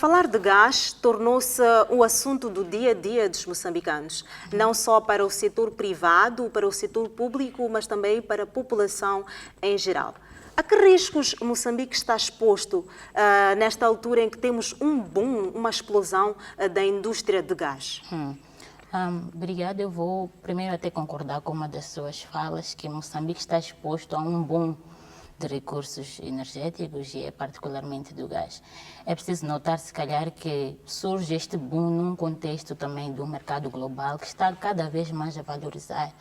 Falar de gás tornou-se o assunto do dia a dia dos moçambicanos, não só para o setor privado, para o setor público, mas também para a população em geral. A que riscos Moçambique está exposto nesta altura em que temos um boom, uma explosão da indústria de gás? Obrigada. Eu vou primeiro até concordar com uma das suas falas, que Moçambique está exposto a um boom de recursos energéticos e particularmente do gás. É preciso notar, se calhar, que surge este boom num contexto também do mercado global que está cada vez mais a valorizar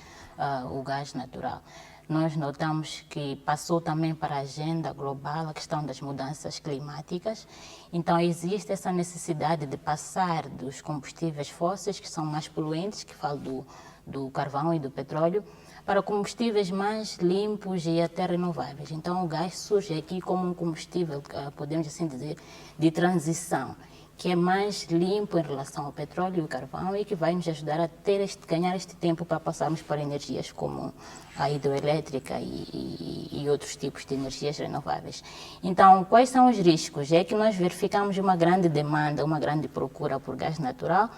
o gás natural. Nós notamos que passou também para a agenda global a questão das mudanças climáticas. Então, existe essa necessidade de passar dos combustíveis fósseis, que são mais poluentes, que falo do carvão e do petróleo, para combustíveis mais limpos e até renováveis. Então, o gás surge aqui como um combustível, podemos assim dizer, de transição, que é mais limpo em relação ao petróleo e o carvão e que vai nos ajudar a ganhar este tempo para passarmos para energias como a hidroelétrica e outros tipos de energias renováveis. Então, quais são os riscos? É que nós verificamos uma grande demanda, uma grande procura por gás natural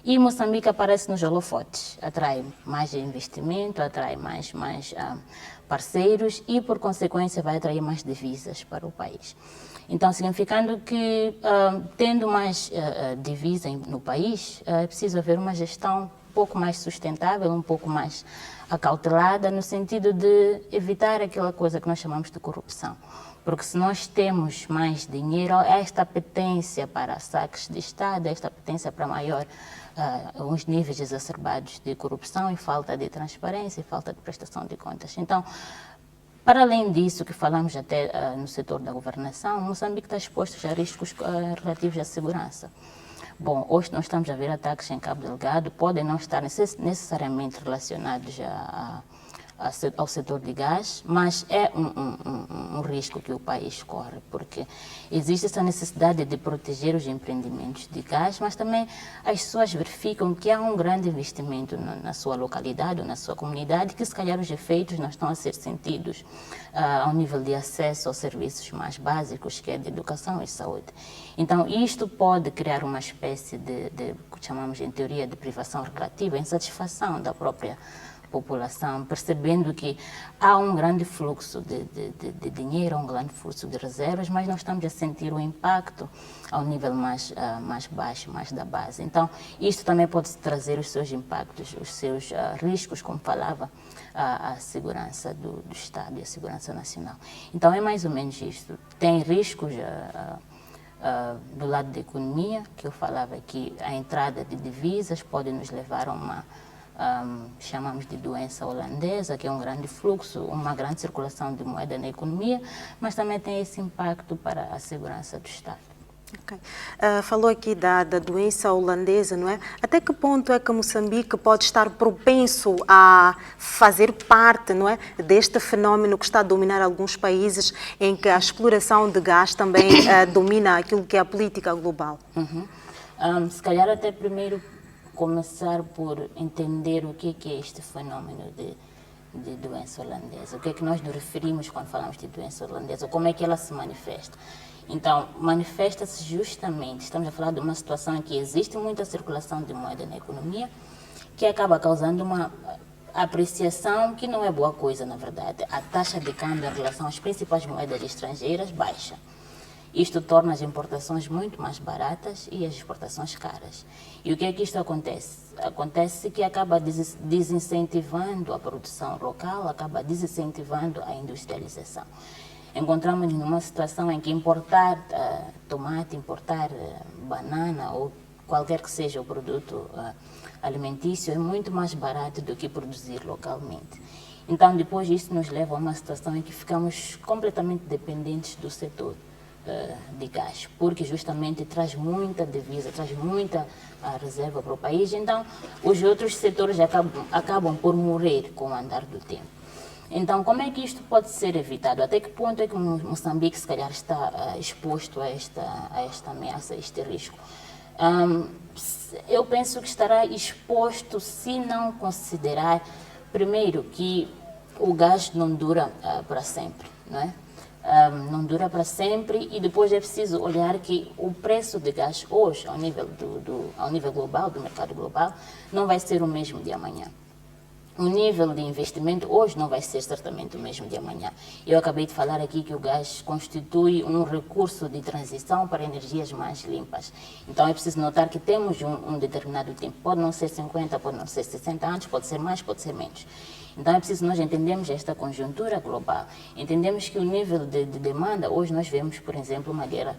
e Moçambique aparece nos holofotes, atrai mais investimento, atrai mais parceiros e, por consequência, vai atrair mais divisas para o país. Então, significando que, tendo mais divisa no país, é preciso haver uma gestão um pouco mais sustentável, um pouco mais acautelada, no sentido de evitar aquela coisa que nós chamamos de corrupção. Porque se nós temos mais dinheiro, esta apetência para saques de Estado, esta apetência para maior uns níveis exacerbados de corrupção e falta de transparência e falta de prestação de contas. Então, para além disso, que falamos até no setor da governação, Moçambique está exposto a riscos relativos à segurança. Bom, hoje nós estamos a ver ataques em Cabo Delgado, podem não estar necessariamente relacionados ao setor de gás, mas é um risco que o país corre, porque existe essa necessidade de proteger os empreendimentos de gás, mas também as pessoas verificam que há um grande investimento na sua localidade ou na sua comunidade, que se calhar os efeitos não estão a ser sentidos ao nível de acesso aos serviços mais básicos, que é de educação e saúde. Então, isto pode criar uma espécie de que chamamos em teoria de privação relativa, insatisfação da própria população, percebendo que há um grande fluxo de dinheiro, um grande fluxo de reservas, mas não estamos a sentir o impacto ao nível mais baixo, mais da base. Então, isto também pode trazer os seus impactos, os seus riscos, como falava, à segurança do Estado e à segurança nacional. Então, é mais ou menos isto. Tem riscos do lado da economia, que eu falava que a entrada de divisas pode nos levar a uma chamamos de doença holandesa, que é um grande fluxo, uma grande circulação de moeda na economia, mas também tem esse impacto para a segurança do Estado. Okay. Falou aqui da doença holandesa, não é? Até que ponto é que Moçambique pode estar propenso a fazer parte, não é, deste fenómeno que está a dominar alguns países, em que a exploração de gás também domina aquilo que é a política global? Se calhar até primeiro começar por entender o que é este fenómeno de doença holandesa. O que é que nós nos referimos quando falamos de doença holandesa? Como é que ela se manifesta? Então, manifesta-se justamente, estamos a falar de uma situação em que existe muita circulação de moeda na economia, que acaba causando uma apreciação que não é boa coisa, na verdade. A taxa de câmbio em relação às principais moedas estrangeiras baixa. Isto torna as importações muito mais baratas e as exportações caras. E o que é que isto acontece? Acontece que acaba desincentivando a produção local, acaba desincentivando a industrialização. Encontramos numa situação em que importar tomate, importar banana ou qualquer que seja o produto alimentício é muito mais barato do que produzir localmente. Então, depois isso nos leva a uma situação em que ficamos completamente dependentes do setor de gás, porque justamente traz muita divisa, traz muita reserva para o país, então os outros setores acabam por morrer com o andar do tempo. Então, como é que isto pode ser evitado? Até que ponto é que Moçambique, se calhar, está exposto a esta ameaça, a este risco? Eu penso que estará exposto se não considerar, primeiro, que o gás não dura para sempre, não é? não dura para sempre, e depois é preciso olhar que o preço de gás hoje, ao nível global, do mercado global, não vai ser o mesmo de amanhã. O nível de investimento hoje não vai ser certamente o mesmo de amanhã. Eu acabei de falar aqui que o gás constitui um recurso de transição para energias mais limpas. Então é preciso notar que temos um determinado tempo. Pode não ser 50, pode não ser 60 anos, pode ser mais, pode ser menos. Então é preciso nós entendermos esta conjuntura global. Entendemos que o nível de demanda, hoje nós vemos, por exemplo, uma guerra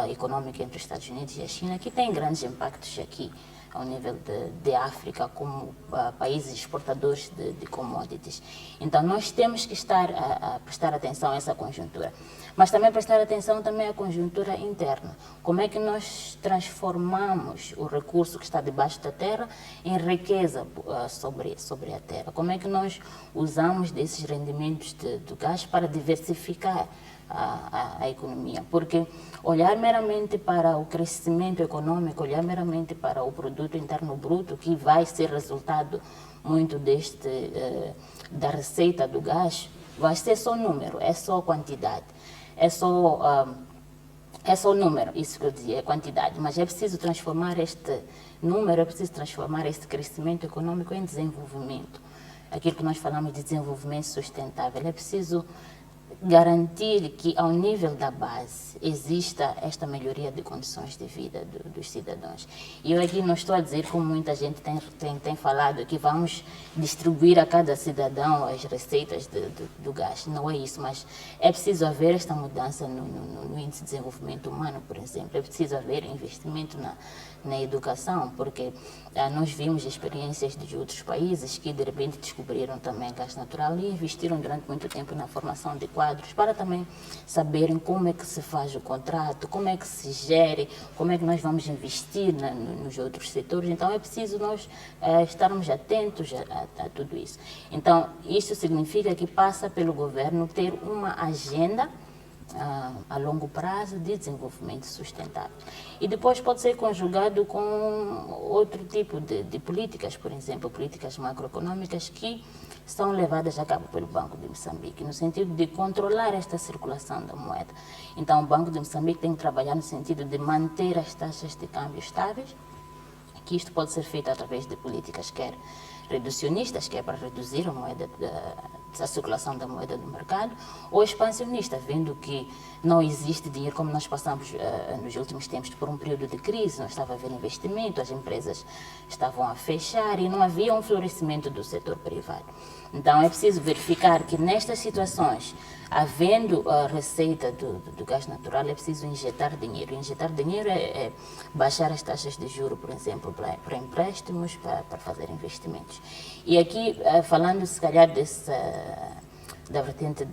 econômica entre os Estados Unidos e a China, que tem grandes impactos aqui ao nível de África, como países exportadores de commodities. Então, nós temos que estar a prestar atenção a essa conjuntura. Mas também prestar atenção também à conjuntura interna. Como é que nós transformamos o recurso que está debaixo da terra em riqueza sobre a terra? Como é que nós usamos desses rendimentos do gás para diversificar a economia? Porque olhar meramente para o crescimento econômico, olhar meramente para o produto interno bruto, que vai ser resultado muito da receita do gás, vai ser só número, é só quantidade, é só número, isso que eu dizia, é quantidade, mas é preciso transformar este número, é preciso transformar este crescimento econômico em desenvolvimento. Aquilo que nós falamos de desenvolvimento sustentável, é preciso garantir que ao nível da base exista esta melhoria de condições de vida dos cidadãos. E eu aqui não estou a dizer, como muita gente tem falado, que vamos distribuir a cada cidadão as receitas do gás. Não é isso, mas é preciso haver esta mudança no índice de desenvolvimento humano, por exemplo. É preciso haver investimento na educação, porque nós vimos experiências de outros países que de repente descobriram também gás natural e investiram durante muito tempo na formação de quadros para também saberem como é que se faz o contrato, como é que se gere, como é que nós vamos investir nos outros setores. Então é preciso nós estarmos atentos a tudo isso. Então isso significa que passa pelo governo ter uma agenda a longo prazo de desenvolvimento sustentável. E depois pode ser conjugado com outro tipo de políticas, por exemplo, políticas macroeconômicas que são levadas a cabo pelo Banco de Moçambique, no sentido de controlar esta circulação da moeda. Então, o Banco de Moçambique tem que trabalhar no sentido de manter as taxas de câmbio estáveis, que isto pode ser feito através de políticas quer reducionistas, que é para reduzir a circulação da moeda do mercado, ou expansionistas, vendo que não existe dinheiro, como nós passamos nos últimos tempos por um período de crise, não estava a haver investimento, as empresas estavam a fechar e não havia um florescimento do setor privado. Então é preciso verificar que nestas situações, havendo a receita do gás natural, é preciso injetar dinheiro. Injetar dinheiro é baixar as taxas de juros, por exemplo, para empréstimos, para fazer investimentos. E aqui, falando se calhar da vertente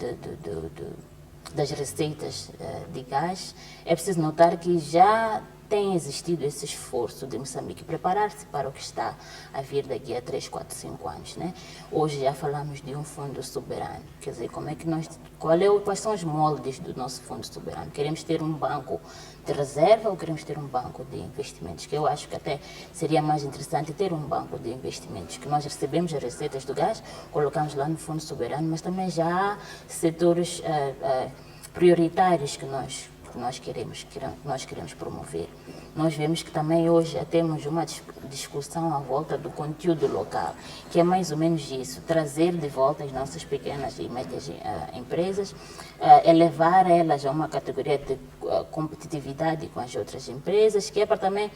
das receitas de gás, é preciso notar que já tem existido esse esforço de Moçambique preparar-se para o que está a vir daqui a 3, 4, 5 anos, né? Hoje já falamos de um fundo soberano, quer dizer, quais são os moldes do nosso fundo soberano? Queremos ter um banco de reserva ou queremos ter um banco de investimentos? Que eu acho que até seria mais interessante ter um banco de investimentos, que nós recebemos as receitas do gás, colocamos lá no fundo soberano, mas também já há setores prioritários que nós queremos promover. Nós vemos que também hoje temos uma discussão à volta do conteúdo local, que é mais ou menos isso, trazer de volta as nossas pequenas e médias empresas, elevar elas a uma categoria de competitividade com as outras empresas, que é para também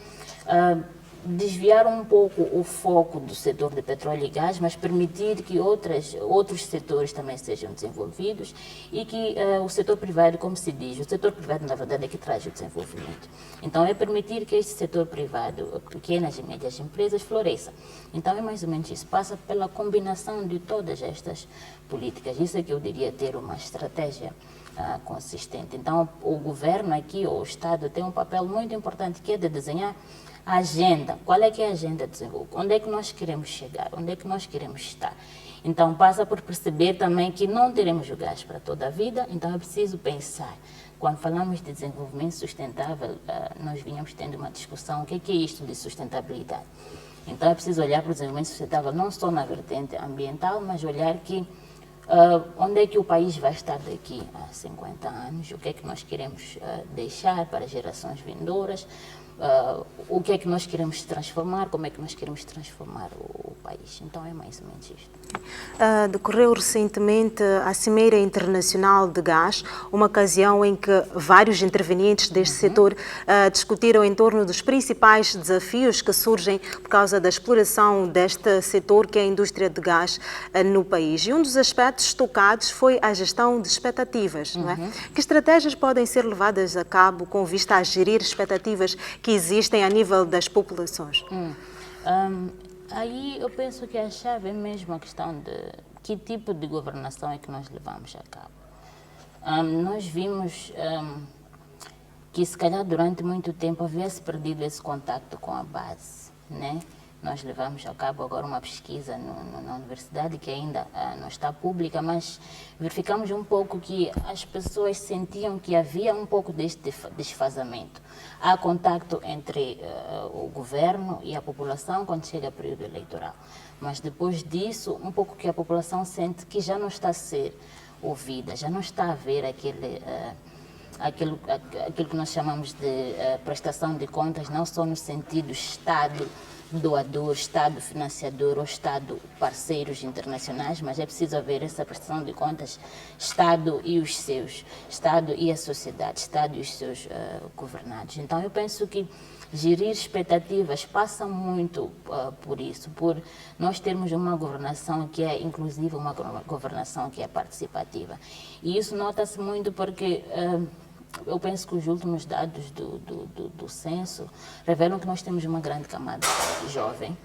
desviar um pouco o foco do setor de petróleo e gás, mas permitir que outros setores também sejam desenvolvidos e que o setor privado, como se diz, o setor privado na verdade é que traz o desenvolvimento. Então é permitir que este setor privado, pequenas e médias empresas, floresça. Então é mais ou menos isso, passa pela combinação de todas estas políticas. Isso é que eu diria ter uma estratégia consistente. Então o governo aqui, ou o Estado, tem um papel muito importante que é de desenhar a agenda. Qual é que é a agenda de desenvolvimento? Onde é que nós queremos chegar? Onde é que nós queremos estar? Então, passa por perceber também que não teremos o gás para toda a vida, então é preciso pensar. Quando falamos de desenvolvimento sustentável, nós vínhamos tendo uma discussão, o que é isto de sustentabilidade? Então, é preciso olhar para o desenvolvimento sustentável não só na vertente ambiental, mas olhar que onde é que o país vai estar daqui a 50 anos, o que é que nós queremos deixar para gerações vindouras, o que é que nós queremos transformar, como é que nós queremos transformar o país. Então é mais ou menos isto. Decorreu recentemente a Cimeira Internacional de Gás, uma ocasião em que vários intervenientes deste setor discutiram em torno dos principais desafios que surgem por causa da exploração deste setor, que é a indústria de gás no país. E um dos aspectos tocados foi a gestão de expectativas. Não é? Que estratégias podem ser levadas a cabo com vista a gerir expectativas que existem a nível das populações? Aí eu penso que a chave é mesmo a questão de que tipo de governação é que nós levamos a cabo. Nós vimos que se calhar durante muito tempo havia-se perdido esse contacto com a base, né? Nós levamos a cabo agora uma pesquisa na universidade que ainda não está pública, mas verificamos um pouco que as pessoas sentiam que havia um pouco deste desfazamento. Há contacto entre o governo e a população quando chega o período eleitoral, mas depois disso, um pouco que a população sente que já não está a ser ouvida, já não está a haver aquilo que nós chamamos de prestação de contas, não só no sentido Estado doador, Estado financiador ou Estado parceiros internacionais, mas é preciso haver essa prestação de contas, Estado e os seus, Estado e a sociedade, Estado e os seus governados. Então eu penso que gerir expectativas passa muito por isso, por nós termos uma governação que é inclusiva, uma governação que é participativa. E isso nota-se muito porque eu penso que os últimos dados do censo revelam que nós temos uma grande camada jovem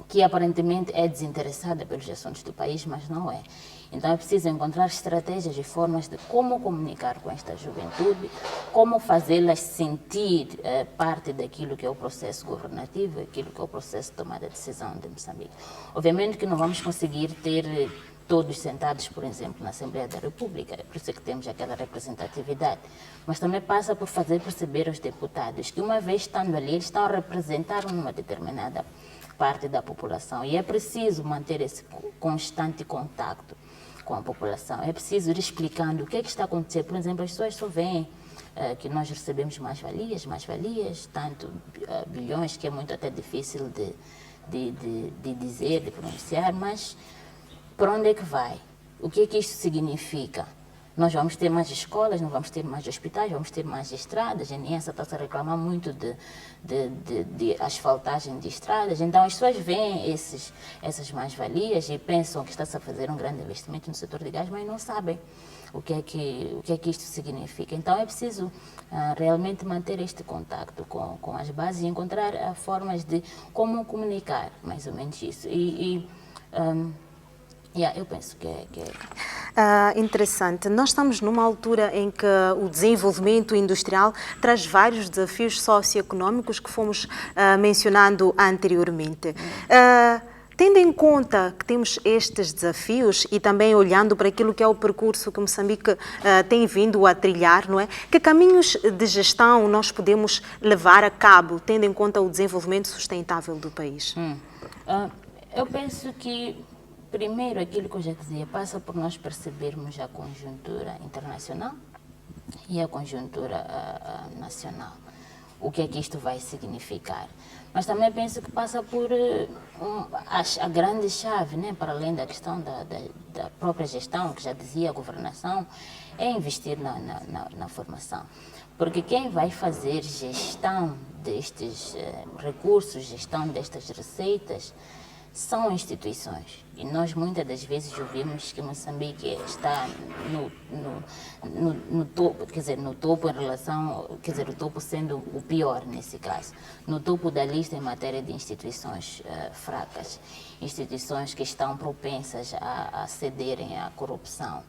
que aparentemente é desinteressada pelos assuntos do país, mas não é. Então é preciso encontrar estratégias e formas de como comunicar com esta juventude, como fazê-las sentir parte daquilo que é o processo governativo, aquilo que é o processo de tomada de decisão de Moçambique. Obviamente que não vamos conseguir ter todos sentados, por exemplo, na Assembleia da República, é por isso que temos aquela representatividade, mas também passa por fazer perceber aos deputados que uma vez estando ali, eles estão a representar uma determinada parte da população e é preciso manter esse constante contacto com a população, é preciso ir explicando o que é que está acontecendo. Por exemplo, as pessoas só veem que nós recebemos mais-valias, tanto bilhões, que é muito até difícil de dizer, de pronunciar, mas para onde é que vai? O que é que isto significa? Nós vamos ter mais escolas, não vamos ter mais hospitais, vamos ter mais estradas. A INESA está-se a reclamar muito de asfaltagem de estradas. Então, as pessoas veem essas mais-valias e pensam que está-se a fazer um grande investimento no setor de gás, mas não sabem o que é que isto significa. Então, é preciso realmente manter este contacto com as bases e encontrar formas de como comunicar, mais ou menos isso. Eu penso que é. Interessante. Nós estamos numa altura em que o desenvolvimento industrial traz vários desafios socioeconómicos que fomos mencionando anteriormente. Tendo em conta que temos estes desafios e também olhando para aquilo que é o percurso que Moçambique tem vindo a trilhar, não é? Que caminhos de gestão nós podemos levar a cabo, tendo em conta o desenvolvimento sustentável do país? Eu penso que primeiro, aquilo que eu já dizia, passa por nós percebermos a conjuntura internacional e a conjuntura nacional. O que é que isto vai significar? Mas também penso que passa por a grande chave, né, para além da questão da própria gestão, que já dizia a governação, é investir na formação. Porque quem vai fazer gestão destes recursos, gestão destas receitas, são instituições. E nós muitas das vezes ouvimos que Moçambique está no topo, quer dizer, no topo em relação, quer dizer, o topo sendo o pior nesse caso, no topo da lista em matéria de instituições fracas, instituições que estão propensas a cederem à corrupção,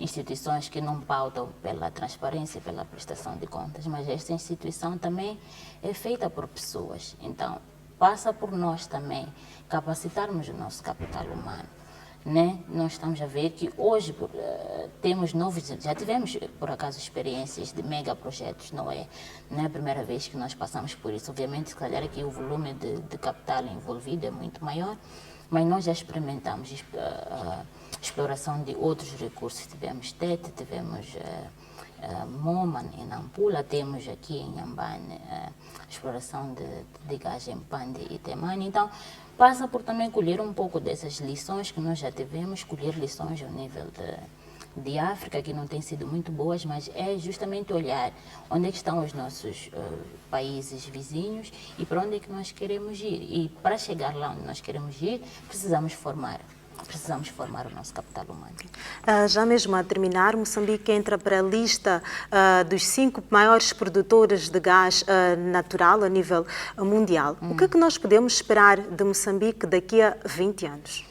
instituições que não pautam pela transparência, pela prestação de contas, mas esta instituição também é feita por pessoas. Então, passa por nós também capacitarmos o nosso capital humano, né? Nós estamos a ver que hoje temos já tivemos por acaso experiências de megaprojetos, não é a primeira vez que nós passamos por isso. Obviamente, se calhar aqui o volume de capital envolvido é muito maior, mas nós já experimentamos exploração de outros recursos. Tivemos Tete, tivemos Moman em Nampula, temos aqui em Inhambane exploração de gás em Pande e Temane. Então, passa por também colher um pouco dessas lições que nós já tivemos, colher lições ao nível de África, que não têm sido muito boas, mas é justamente olhar onde é que estão os nossos países vizinhos e para onde é que nós queremos ir. E para chegar lá onde nós queremos ir, precisamos formar o nosso capital humano. Já mesmo a terminar, Moçambique entra para a lista dos 5 maiores produtores de gás natural a nível mundial. O que é que nós podemos esperar de Moçambique daqui a 20 anos?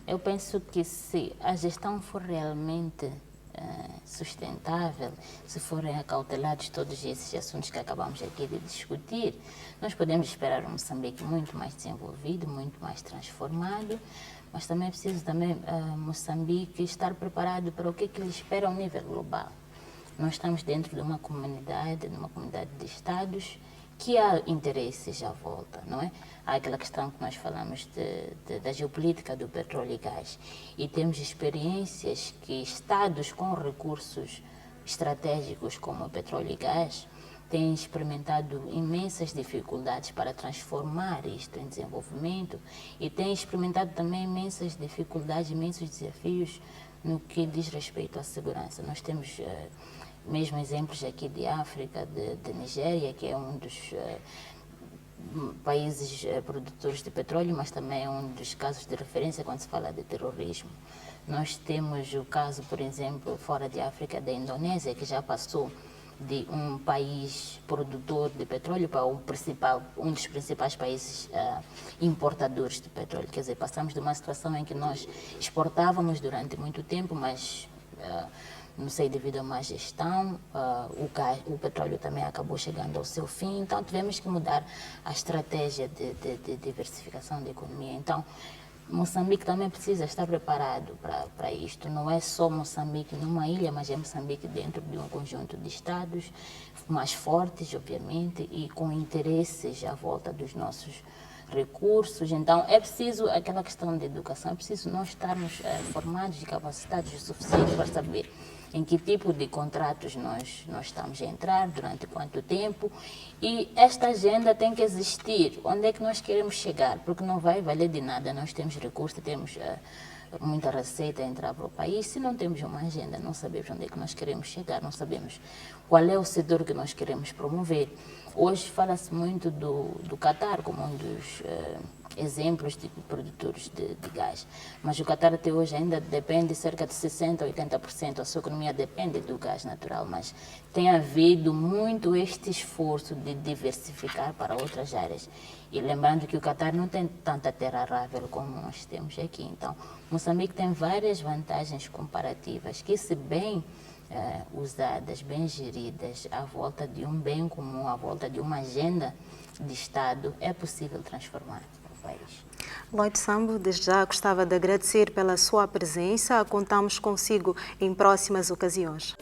Eu penso que se a gestão for realmente sustentável, se forem acautelados todos esses assuntos que acabamos aqui de discutir, nós podemos esperar um Moçambique muito mais desenvolvido, muito mais transformado, mas também é preciso Moçambique estar preparado para o que ele espera ao nível global. Nós estamos dentro de uma comunidade de Estados que há interesses à volta, não é? Há aquela questão que nós falamos da geopolítica do petróleo e gás. E temos experiências que Estados com recursos estratégicos como o petróleo e gás têm experimentado imensas dificuldades para transformar isto em desenvolvimento e têm experimentado também imensas dificuldades, imensos desafios no que diz respeito à segurança. Nós temos mesmo exemplos aqui de África, de Nigéria, que é um dos países produtores de petróleo, mas também é um dos casos de referência quando se fala de terrorismo. Nós temos o caso, por exemplo, fora de África, da Indonésia, que já passou de um país produtor de petróleo para um dos principais países importadores de petróleo. Quer dizer, passamos de uma situação em que nós exportávamos durante muito tempo, mas não sei, devido a má gestão, o petróleo também acabou chegando ao seu fim, então tivemos que mudar a estratégia de diversificação da economia. Então, Moçambique também precisa estar preparado para isto. Não é só Moçambique numa ilha, mas é Moçambique dentro de um conjunto de estados mais fortes, obviamente, e com interesses à volta dos nossos recursos. Então, é preciso, aquela questão de educação, é preciso nós estarmos formados e capacitados o suficiente para saber em que tipo de contratos nós estamos a entrar, durante quanto tempo, e esta agenda tem que existir. Onde é que nós queremos chegar? Porque não vai valer de nada, nós temos recursos, temos muita receita a entrar para o país, se não temos uma agenda, não sabemos onde é que nós queremos chegar, não sabemos qual é o setor que nós queremos promover. Hoje fala-se muito do Qatar como um dos exemplos de produtores de gás, mas o Qatar até hoje ainda depende cerca de 60% a 80%, a sua economia depende do gás natural, mas tem havido muito este esforço de diversificar para outras áreas. E lembrando que o Qatar não tem tanta terra arável como nós temos aqui, então Moçambique tem várias vantagens comparativas que, se bem usadas, bem geridas, à volta de um bem comum, à volta de uma agenda de Estado, é possível transformar o país. Lloyd Sambo, desde já gostava de agradecer pela sua presença. Contamos consigo em próximas ocasiões.